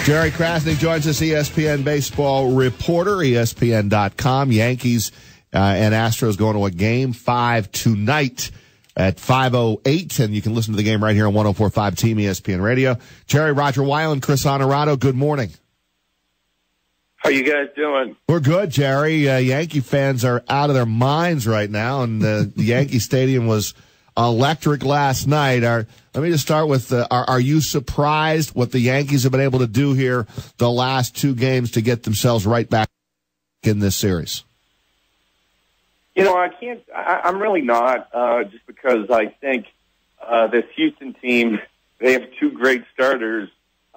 Jerry Crasnick joins us, ESPN baseball reporter, ESPN.com. Yankees and Astros going to a Game 5 tonight at 5:08, and you can listen to the game right here on 104.5 Team ESPN Radio. Jerry, Roger Weiland, Chris Honorado, good morning. How you guys doing? We're good, Jerry. Yankee fans are out of their minds right now, and the Yankee Stadium was electric last night. Let me just start with, are you surprised what the Yankees have been able to do here the last two games to get themselves right back in this series? You know, I'm really not, just because I think this Houston team, they have two great starters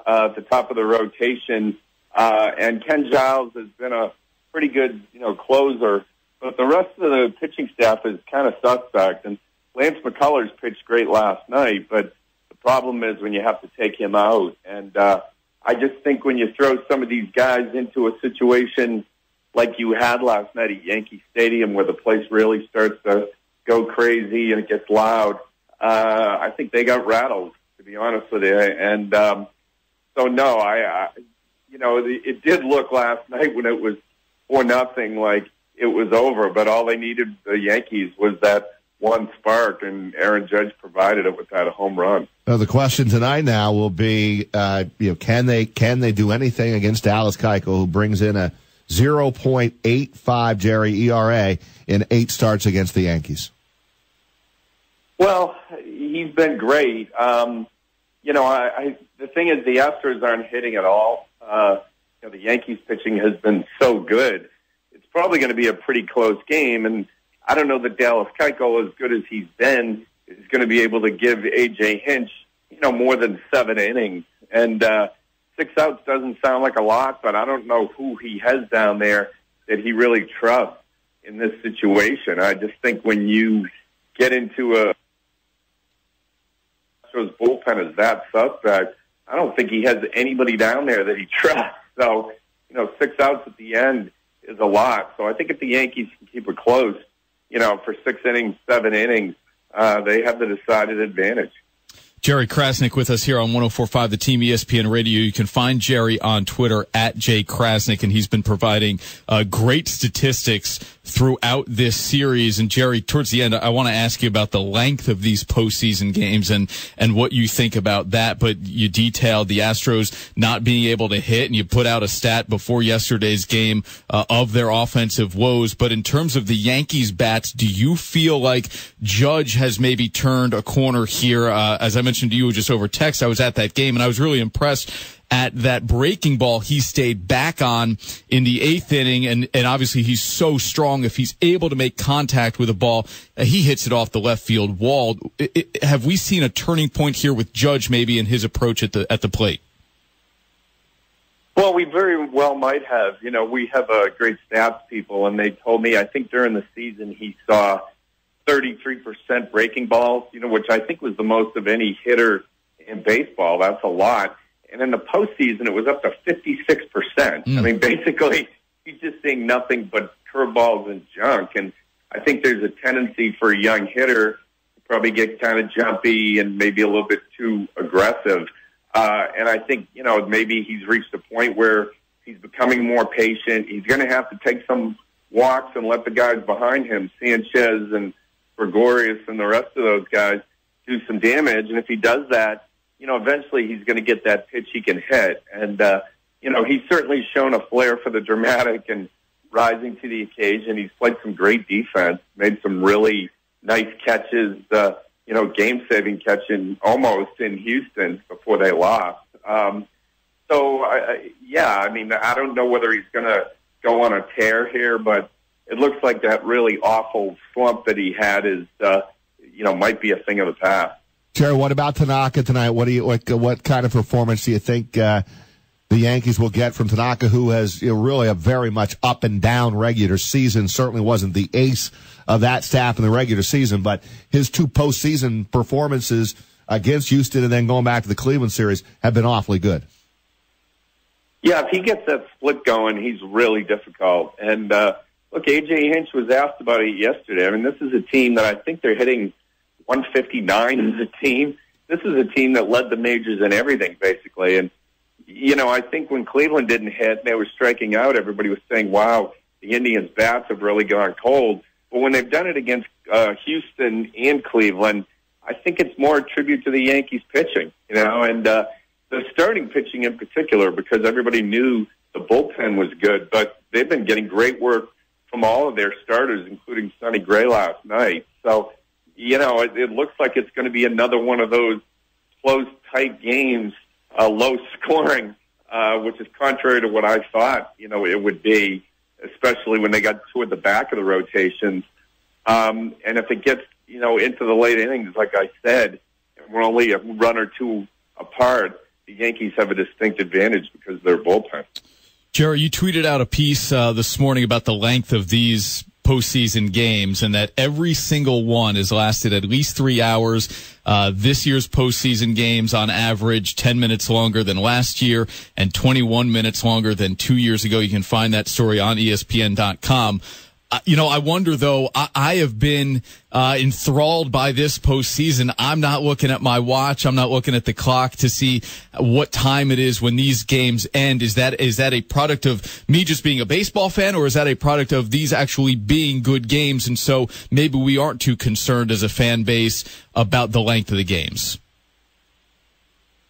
at the top of the rotation, and Ken Giles has been a pretty good, closer, but the rest of the pitching staff is kind of suspect, and Lance McCullers pitched great last night, but the problem is when you have to take him out. And I just think when you throw some of these guys into a situation like you had last night at Yankee Stadium where the place really starts to go crazy and it gets loud, I think they got rattled, to be honest with you. And so, no, it did look last night when it was 4-0 like it was over, but all they needed, the Yankees, was that one spark, and Aaron Judge provided it with that home run. The question tonight now will be, can they do anything against Dallas Keuchel, who brings in a 0.85 Jerry ERA in 8 starts against the Yankees? Well, he's been great. The thing is, the Astros aren't hitting at all. The Yankees pitching has been so good. It's probably going to be a pretty close game, and I don't know that Dallas Keuchel, as good as he's been, is going to be able to give A.J. Hinch, more than 7 innings. And 6 outs doesn't sound like a lot, but I don't know who he has down there that he really trusts in this situation. I just think when you get into Astros bullpen is that suspect, I don't think he has anybody down there that he trusts. So, 6 outs at the end is a lot. So I think if the Yankees can keep it close, for 6 innings, 7 innings, they have the decided advantage. Jerry Crasnick with us here on 104.5 The Team ESPN Radio. You can find Jerry on Twitter at @JCrasnick, and he's been providing great statistics throughout this series. And Jerry, towards the end, I want to ask you about the length of these postseason games and what you think about that. But you detailed the Astros not being able to hit, and you put out a stat before yesterday's game of their offensive woes. But in terms of the Yankees bats, do you feel like Judge has maybe turned a corner here? As I mentioned to you just over text, I was at that game, and I was really impressed at that breaking ball he stayed back on in the 8th inning, and obviously he's so strong. If he's able to make contact with a ball, he hits it off the left field wall. Have we seen a turning point here with Judge maybe in his approach at the plate? Well, we very well might have. We have great stats people, and they told me, I think during the season he saw 33% breaking balls, which I think was the most of any hitter in baseball. That's a lot. And in the postseason, it was up to 56%. I mean, basically, he's just seeing nothing but curveballs and junk. And I think there's a tendency for a young hitter to probably get kind of jumpy and maybe a little bit too aggressive. And I think, maybe he's reached a point where he's becoming more patient. He's going to have to take some walks and let the guys behind him, Sanchez and Gregorius and the rest of those guys, do some damage. And if he does that, eventually he's going to get that pitch he can hit. And, he's certainly shown a flair for the dramatic and rising to the occasion. He's played some great defense, made some really nice catches, game-saving catch almost in Houston before they lost. I don't know whether he's going to go on a tear here, but it looks like that really awful slump that he had is, might be a thing of the past. Jerry, what about Tanaka tonight? What kind of performance do you think the Yankees will get from Tanaka, who has really a very much up and down regular season? Certainly wasn't the ace of that staff in the regular season, but his 2 postseason performances against Houston and then going back to the Cleveland series have been awfully good. Yeah, if he gets that split going, he's really difficult. And look, A.J. Hinch was asked about it yesterday. I mean, this is a team that I think they're hitting 159 as a team. This is a team that led the majors in everything, basically. And I think when Cleveland didn't hit and they were striking out, everybody was saying, wow, the Indians' bats have really gone cold. But when they've done it against Houston and Cleveland, I think it's more a tribute to the Yankees pitching, and the starting pitching in particular, because everybody knew the bullpen was good, but they've been getting great work from all of their starters, including Sonny Gray last night. So, it looks like it's going to be another one of those close, tight games, low scoring, which is contrary to what I thought, it would be, especially when they got toward the back of the rotations. And if it gets, into the late innings, like I said, and we're only a run or two apart, the Yankees have a distinct advantage because of their bullpen. Jerry, you tweeted out a piece this morning about the length of these postseason games and that every single one has lasted at least 3 hours. This year's postseason games on average 10 minutes longer than last year and 21 minutes longer than 2 years ago. You can find that story on ESPN.com. I wonder, though, I have been enthralled by this postseason. I'm not looking at my watch. I'm not looking at the clock to see what time it is when these games end. Is that a product of me just being a baseball fan, or is that a product of these actually being good games? And so maybe we aren't too concerned as a fan base about the length of the games.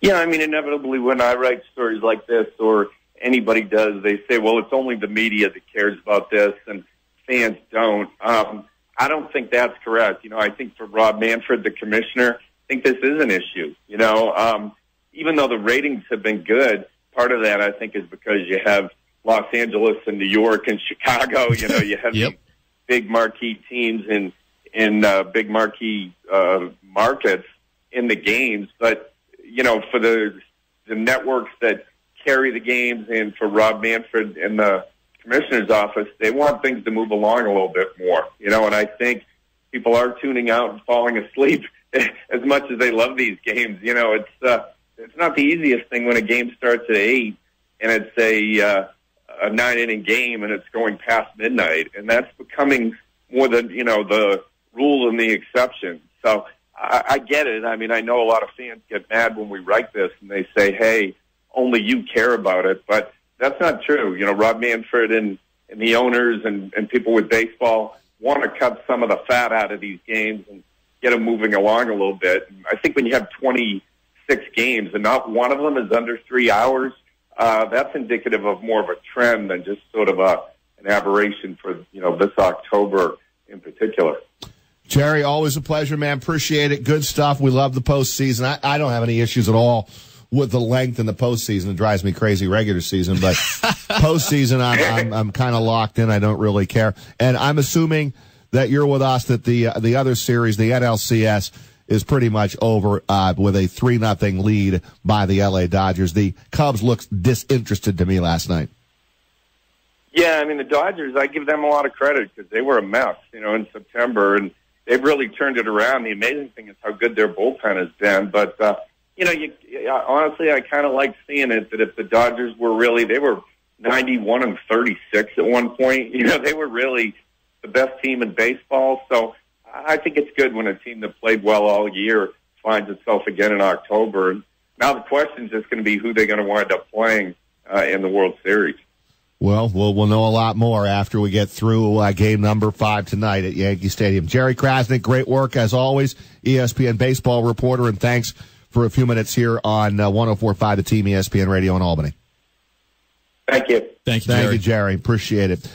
Yeah, inevitably when I write stories like this, or anybody does, they say, well, it's only the media that cares about this, and fans don't. I don't think that's correct. I think for Rob Manfred, the commissioner, I think this is an issue. Even though the ratings have been good, part of that I think is because you have Los Angeles and New York and Chicago. You have Yep. these big marquee teams in big marquee markets in the games. But for the networks that carry the games, and for Rob Manfred and the commissioner's office, they want things to move along a little bit more, and I think people are tuning out and falling asleep as much as they love these games. It's not the easiest thing when a game starts at 8 and it's a 9-inning game and it's going past midnight, and that's becoming more than, the rule than the exception. So I get it. I know a lot of fans get mad when we write this and they say, hey, only you care about it, but that's not true. Rob Manfred and the owners and people with baseball want to cut some of the fat out of these games and get them moving along a little bit. And I think when you have 26 games and not one of them is under 3 hours, that's indicative of more of a trend than just sort of an aberration for, this October in particular. Jerry, always a pleasure, man. Appreciate it. Good stuff. We love the postseason. I don't have any issues at all with the length in the postseason. It drives me crazy regular season, but postseason, I'm kind of locked in. I don't really care. And I'm assuming that you're with us that the other series, the NLCS, is pretty much over with a 3-0 lead by the LA Dodgers. The Cubs looked disinterested to me last night. Yeah, the Dodgers, I give them a lot of credit because they were a mess, in September, and they've really turned it around. The amazing thing is how good their bullpen has been, but honestly, I kind of like seeing it that if the Dodgers they were 91-36 at one point. They were really the best team in baseball. So I think it's good when a team that played well all year finds itself again in October. And now the question is just going to be who they're going to wind up playing in the World Series. Well, we'll know a lot more after we get through game number 5 tonight at Yankee Stadium. Jerry Crasnick, great work as always, ESPN baseball reporter, and thanks for a few minutes here on 104.5 The Team, ESPN Radio in Albany. Thank you. Thank you, Jerry. Thank you, Jerry. Appreciate it.